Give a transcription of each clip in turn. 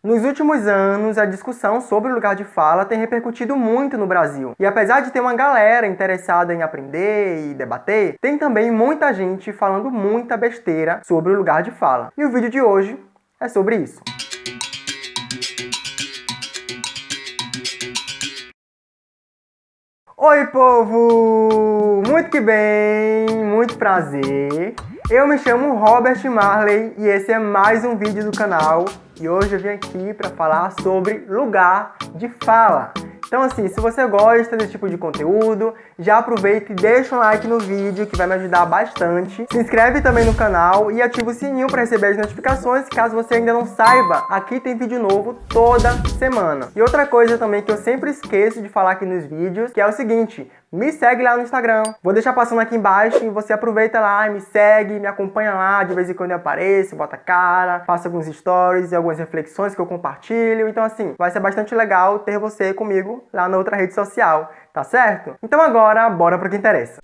Nos últimos anos, a discussão sobre o lugar de fala tem repercutido muito no Brasil. E apesar de ter uma galera interessada em aprender e debater, tem também muita gente falando muita besteira sobre o lugar de fala. E o vídeo de hoje é sobre isso. Oi, povo! Muito que bem, muito prazer. Eu me chamo Robert Marley e esse é mais um vídeo do canal. E hoje eu vim aqui para falar sobre lugar de fala. Então assim, se você gosta desse tipo de conteúdo, já aproveita e deixa um like no vídeo que vai me ajudar bastante. Se inscreve também no canal e ativa o sininho para receber as notificações caso você ainda não saiba. Aqui tem vídeo novo toda semana. E outra coisa também que eu sempre esqueço de falar aqui nos vídeos, que é o seguinte: me segue lá no Instagram. Vou deixar passando aqui embaixo e você aproveita lá e me segue, me acompanha lá. De vez em quando eu apareço, bota a cara, faço alguns stories e algumas reflexões que eu compartilho. Então assim, vai ser bastante legal ter você comigo lá na outra rede social, tá certo? Então agora, bora pro que interessa.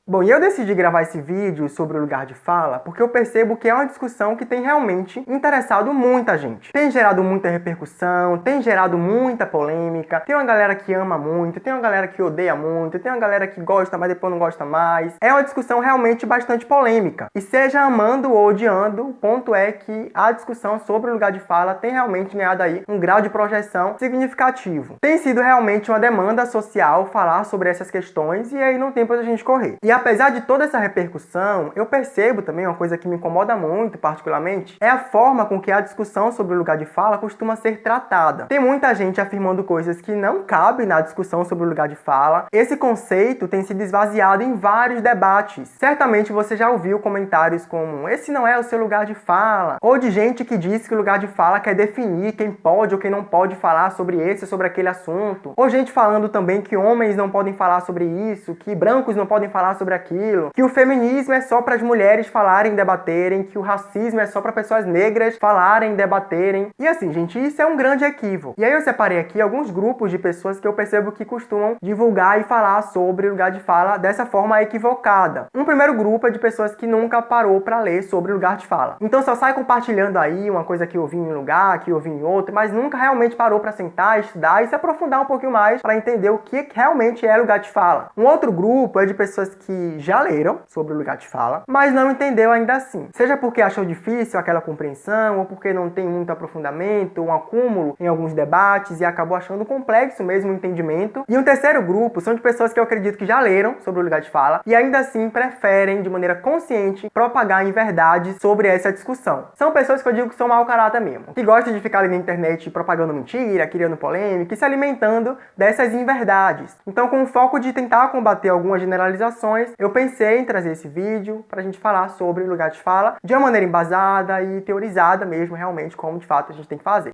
Bom, e eu decidi gravar esse vídeo sobre o lugar de fala porque eu percebo que é uma discussão que tem realmente interessado muita gente. Tem gerado muita repercussão, tem gerado muita polêmica, tem uma galera que ama muito, tem uma galera que odeia muito, tem uma galera que gosta, mas depois não gosta mais. É uma discussão realmente bastante polêmica. E seja amando ou odiando, o ponto é que a discussão sobre o lugar de fala tem realmente ganhado aí um grau de projeção significativo. Tem sido realmente uma demanda social falar sobre essas questões e aí não tem pra gente correr. E apesar de toda essa repercussão, eu percebo também uma coisa que me incomoda muito, particularmente, é a forma com que a discussão sobre o lugar de fala costuma ser tratada. Tem muita gente afirmando coisas que não cabem na discussão sobre o lugar de fala. Esse conceito tem sido esvaziado em vários debates. Certamente você já ouviu comentários como "esse não é o seu lugar de fala", ou de gente que diz que o lugar de fala quer definir quem pode ou quem não pode falar sobre esse ou sobre aquele assunto, ou gente falando também que homens não podem falar sobre isso, que brancos não podem falar sobre aquilo, que o feminismo é só para as mulheres falarem e debaterem, que o racismo é só para pessoas negras falarem e debaterem. E assim, gente, isso é um grande equívoco. E aí eu separei aqui alguns grupos de pessoas que eu percebo que costumam divulgar e falar sobre o lugar de fala dessa forma equivocada. Um primeiro grupo é de pessoas que nunca parou para ler sobre o lugar de fala. Então só sai compartilhando aí uma coisa que eu ouvi em um lugar, que eu ouvi em outro, mas nunca realmente parou para sentar, estudar e se aprofundar um pouquinho mais para entender o que realmente é lugar de fala. Um outro grupo é de pessoas que já leram sobre o lugar de fala, mas não entendeu ainda assim. Seja porque achou difícil aquela compreensão, ou porque não tem muito aprofundamento, um acúmulo em alguns debates e acabou achando complexo mesmo o entendimento. E um terceiro grupo são de pessoas que eu acredito que já leram sobre o lugar de fala e ainda assim preferem, de maneira consciente, propagar inverdades sobre essa discussão. São pessoas que eu digo que são mau caráter mesmo, que gostam de ficar ali na internet propagando mentira, criando polêmica e se alimentando dessas inverdades. Então, com o foco de tentar combater algumas generalizações, eu pensei em trazer esse vídeo pra gente falar sobre o lugar de fala de uma maneira embasada e teorizada mesmo, realmente, como de fato a gente tem que fazer.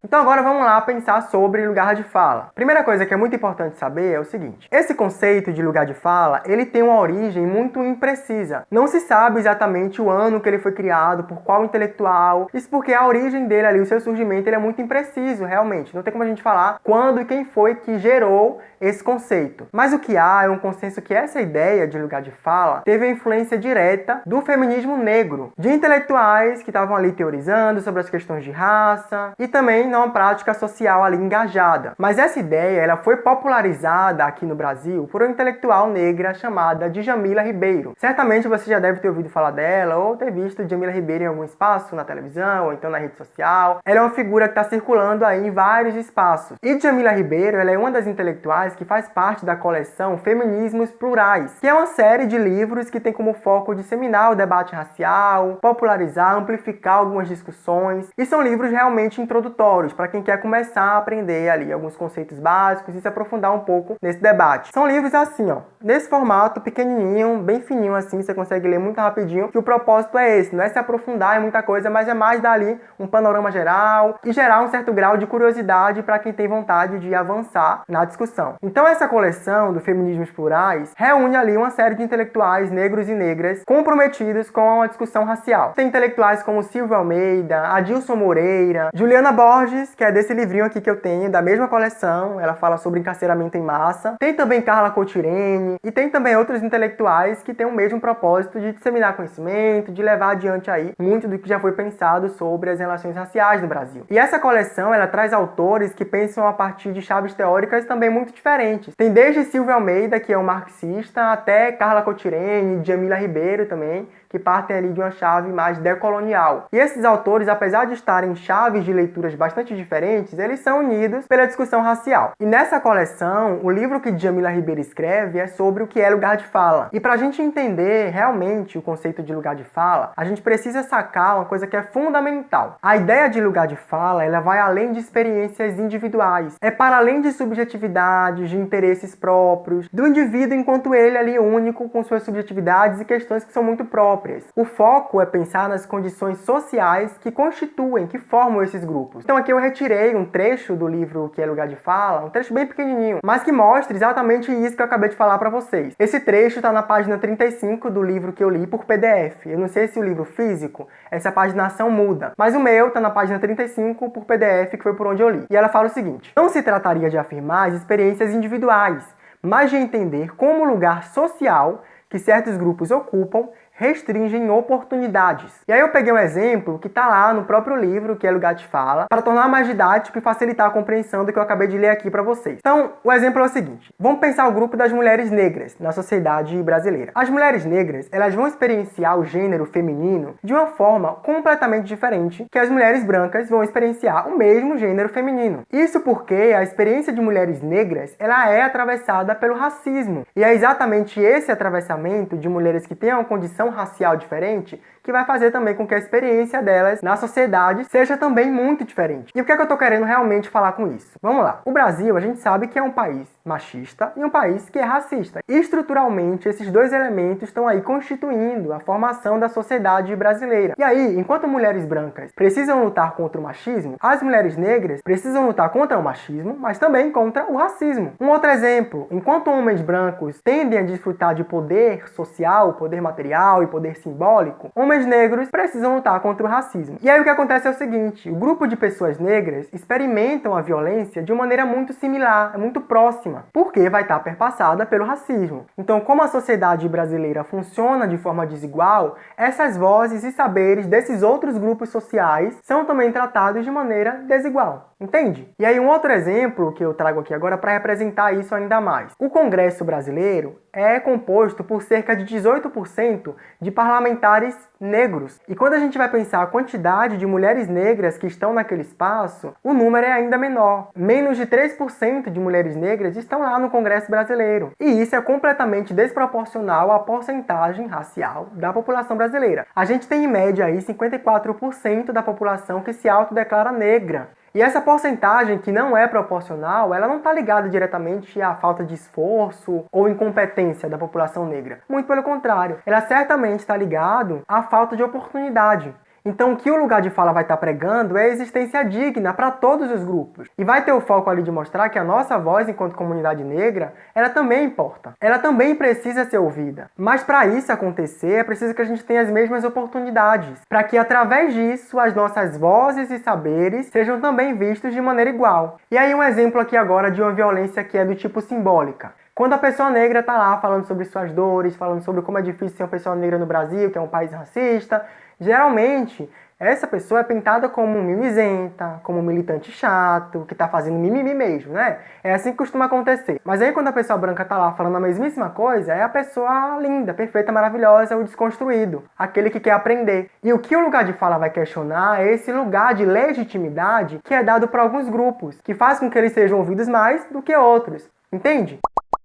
Então agora vamos lá pensar sobre lugar de fala. Primeira coisa que é muito importante saber é o seguinte: esse conceito de lugar de fala, ele tem uma origem muito imprecisa. Não se sabe exatamente o ano que ele foi criado, por qual intelectual. Isso porque a origem dele ali, o seu surgimento, ele é muito impreciso, realmente. Não tem como a gente falar quando e quem foi que gerou esse conceito. Mas o que há é um consenso que essa ideia de lugar de fala teve a influência direta do feminismo negro, de intelectuais que estavam ali teorizando sobre as questões de raça e também numa prática social ali engajada. Mas essa ideia ela foi popularizada aqui no Brasil por uma intelectual negra chamada Djamila Ribeiro. Certamente você já deve ter ouvido falar dela ou ter visto Djamila Ribeiro em algum espaço na televisão ou então na rede social. Ela é uma figura que está circulando aí em vários espaços. E Djamila Ribeiro ela é uma das intelectuais que faz parte da coleção Feminismos Plurais, que é uma série de livros que tem como foco disseminar o debate racial, popularizar, amplificar algumas discussões, e são livros realmente introdutórios para quem quer começar a aprender ali alguns conceitos básicos e se aprofundar um pouco nesse debate. São livros assim, ó, nesse formato pequenininho, bem fininho assim, você consegue ler muito rapidinho, que o propósito é esse, não é se aprofundar em muita coisa, mas é mais dar ali um panorama geral e gerar um certo grau de curiosidade para quem tem vontade de avançar na discussão. Então essa coleção do Feminismos Plurais reúne ali uma série de intelectuais negros e negras comprometidos com a discussão racial. Tem intelectuais como Silvio Almeida, Adilson Moreira, Juliana Borges Borges, que é desse livrinho aqui que eu tenho, da mesma coleção, ela fala sobre encarceramento em massa. Tem também Carla Cotirene e tem também outros intelectuais que têm o mesmo propósito de disseminar conhecimento, de levar adiante aí muito do que já foi pensado sobre as relações raciais no Brasil. E essa coleção, ela traz autores que pensam a partir de chaves teóricas também muito diferentes. Tem desde Silvio Almeida, que é um marxista, até Carla Cotirene, Djamila Ribeiro também, que partem ali de uma chave mais decolonial. E esses autores, apesar de estarem em chaves de leituras bastante diferentes, eles são unidos pela discussão racial. E nessa coleção, o livro que Djamila Ribeiro escreve é sobre o que é lugar de fala. E para a gente entender realmente o conceito de lugar de fala, a gente precisa sacar uma coisa que é fundamental. A ideia de lugar de fala, ela vai além de experiências individuais. É para além de subjetividades, de interesses próprios, do indivíduo enquanto ele ali único, com suas subjetividades e questões que são muito próprias. O foco é pensar nas condições sociais que constituem, que formam esses grupos. Então aqui eu retirei um trecho do livro Que é Lugar de Fala, um trecho bem pequenininho, mas que mostra exatamente isso que eu acabei de falar para vocês. Esse trecho está na página 35 do livro que eu li por PDF. Eu não sei se o livro físico, essa paginação muda, mas o meu está na página 35 por PDF, que foi por onde eu li. E ela fala o seguinte: não se trataria de afirmar as experiências individuais, mas de entender como o lugar social que certos grupos ocupam restringem oportunidades. E aí eu peguei um exemplo que está lá no próprio livro, que é Lugar de Fala, para tornar mais didático e facilitar a compreensão do que eu acabei de ler aqui para vocês. Então, o exemplo é o seguinte: vamos pensar o grupo das mulheres negras na sociedade brasileira. As mulheres negras, elas vão experienciar o gênero feminino de uma forma completamente diferente que as mulheres brancas vão experienciar o mesmo gênero feminino. Isso porque a experiência de mulheres negras, ela é atravessada pelo racismo. E é exatamente esse atravessamento de mulheres que têm uma condição racial diferente que vai fazer também com que a experiência delas na sociedade seja também muito diferente. E o que é que eu tô querendo realmente falar com isso? Vamos lá. O Brasil, a gente sabe que é um país machista e um país que é racista. E estruturalmente, esses dois elementos estão aí constituindo a formação da sociedade brasileira. E aí, enquanto mulheres brancas precisam lutar contra o machismo, as mulheres negras precisam lutar contra o machismo, mas também contra o racismo. Um outro exemplo: enquanto homens brancos tendem a desfrutar de poder social, poder material e poder simbólico, homens negros precisam lutar contra o racismo. E aí o que acontece é o seguinte: o grupo de pessoas negras experimentam a violência de uma maneira muito similar, muito próxima, porque vai estar perpassada pelo racismo. Então, como a sociedade brasileira funciona de forma desigual, essas vozes e saberes desses outros grupos sociais são também tratados de maneira desigual. Entende? E aí um outro exemplo que eu trago aqui agora para representar isso ainda mais. O Congresso brasileiro é composto por cerca de 18% de parlamentares negros. E quando a gente vai pensar a quantidade de mulheres negras que estão naquele espaço, o número é ainda menor. Menos de 3% de mulheres negras estão lá no Congresso brasileiro. E isso é completamente desproporcional à porcentagem racial da população brasileira. A gente tem em média aí 54% da população que se autodeclara negra. E essa porcentagem que não é proporcional, ela não está ligada diretamente à falta de esforço ou incompetência da população negra. Muito pelo contrário, ela certamente está ligada à falta de oportunidade. Então o que o Lugar de Fala vai estar pregando é a existência digna para todos os grupos. E vai ter o foco ali de mostrar que a nossa voz enquanto comunidade negra, ela também importa. Ela também precisa ser ouvida. Mas para isso acontecer, é preciso que a gente tenha as mesmas oportunidades. Para que através disso, as nossas vozes e saberes sejam também vistos de maneira igual. E aí um exemplo aqui agora de uma violência que é do tipo simbólica. Quando a pessoa negra está lá falando sobre suas dores, falando sobre como é difícil ser uma pessoa negra no Brasil, que é um país racista, geralmente essa pessoa é pintada como mimizenta, como um militante chato, que tá fazendo mimimi mesmo, né? É assim que costuma acontecer. Mas aí quando a pessoa branca tá lá falando a mesmíssima coisa, é a pessoa linda, perfeita, maravilhosa, o desconstruído, aquele que quer aprender. E o que o Lugar de Fala vai questionar é esse lugar de legitimidade que é dado para alguns grupos, que faz com que eles sejam ouvidos mais do que outros. Entende?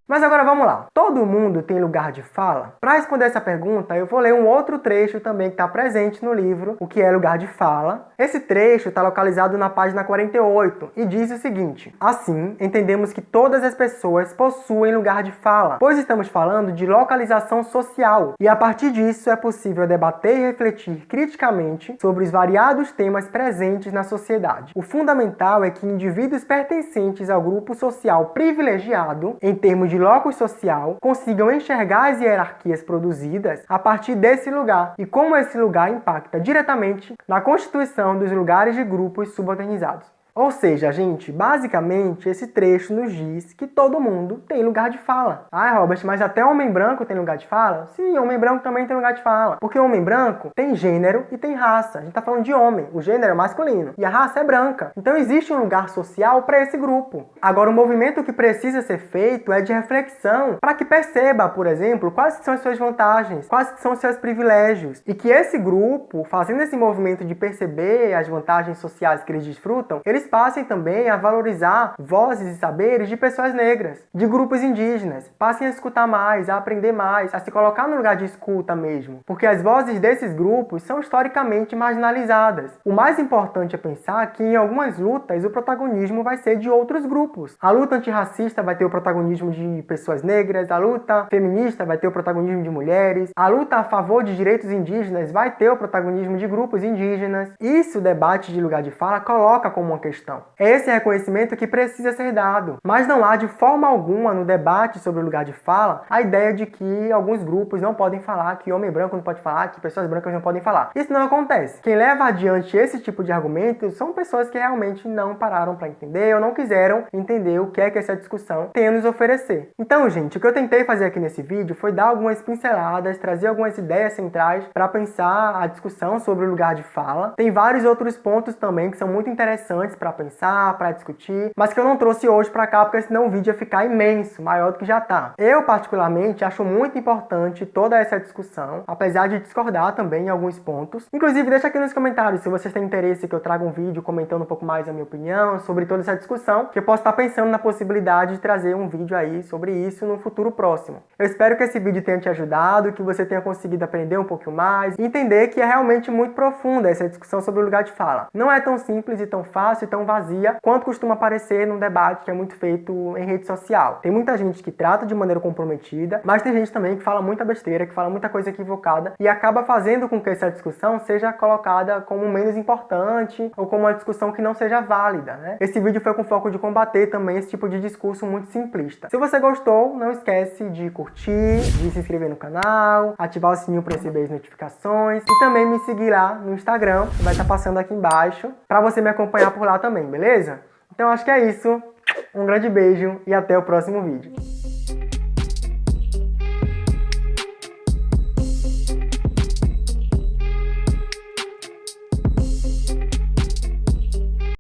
Mas agora vamos lá. Todo mundo tem lugar de fala? Para responder essa pergunta, eu vou ler um outro trecho também que está presente no livro, O que é Lugar de Fala. Esse trecho está localizado na página 48 e diz o seguinte: assim, entendemos que todas as pessoas possuem lugar de fala, pois estamos falando de localização social, e a partir disso é possível debater e refletir criticamente sobre os variados temas presentes na sociedade. O fundamental é que indivíduos pertencentes ao grupo social privilegiado, em termos de locus social, consigam enxergar as hierarquias produzidas a partir desse lugar e como esse lugar impacta diretamente na constituição dos lugares de grupos subalternizados. Ou seja, gente, basicamente esse trecho nos diz que todo mundo tem lugar de fala. Ah, Robert, mas até homem branco tem lugar de fala? Sim, homem branco também tem lugar de fala. Porque o homem branco tem gênero e tem raça. A gente tá falando de homem, o gênero é masculino e a raça é branca. Então existe um lugar social para esse grupo. Agora, o movimento que precisa ser feito é de reflexão para que perceba, por exemplo, quais são as suas vantagens, quais são os seus privilégios. E que esse grupo, fazendo esse movimento de perceber as vantagens sociais que eles desfrutam, eles passem também a valorizar vozes e saberes de pessoas negras, de grupos indígenas. Passem a escutar mais, a aprender mais, a se colocar no lugar de escuta mesmo. Porque as vozes desses grupos são historicamente marginalizadas. O mais importante é pensar que em algumas lutas o protagonismo vai ser de outros grupos. A luta antirracista vai ter o protagonismo de pessoas negras, a luta feminista vai ter o protagonismo de mulheres, a luta a favor de direitos indígenas vai ter o protagonismo de grupos indígenas. Isso o debate de lugar de fala coloca como uma questão. É esse reconhecimento que precisa ser dado. Mas não há de forma alguma no debate sobre o lugar de fala a ideia de que alguns grupos não podem falar, que homem branco não pode falar, que pessoas brancas não podem falar. Isso não acontece. Quem leva adiante esse tipo de argumentos são pessoas que realmente não pararam para entender ou não quiseram entender o que é que essa discussão tem a nos oferecer. Então, gente, o que eu tentei fazer aqui nesse vídeo foi dar algumas pinceladas, trazer algumas ideias centrais para pensar a discussão sobre o lugar de fala. Tem vários outros pontos também que são muito interessantes para pensar, para discutir, mas que eu não trouxe hoje para cá porque senão o vídeo ia ficar imenso, maior do que já tá. Eu, particularmente, acho muito importante toda essa discussão, apesar de discordar também em alguns pontos. Inclusive, deixa aqui nos comentários se vocês têm interesse que eu traga um vídeo comentando um pouco mais a minha opinião sobre toda essa discussão, que eu posso estar pensando na possibilidade de trazer um vídeo aí sobre isso no futuro próximo. Eu espero que esse vídeo tenha te ajudado, que você tenha conseguido aprender um pouquinho mais e entender que é realmente muito profunda essa discussão sobre o lugar de fala. Não é tão simples e tão fácil e tão vazia quanto costuma parecer num debate que é muito feito em rede social. Tem muita gente que trata de maneira comprometida, mas tem gente também que fala muita besteira, que fala muita coisa equivocada e acaba fazendo com que essa discussão seja colocada como menos importante ou como uma discussão que não seja válida, né? Esse vídeo foi com foco de combater também esse tipo de discurso muito simplista. Se você gostou, não esquece de curtir, de se inscrever no canal, ativar o sininho para receber as notificações e também me seguir lá no Instagram, que vai estar passando aqui embaixo, para você me acompanhar por lá também, beleza? Então acho que é isso. Um grande beijo e até o próximo vídeo.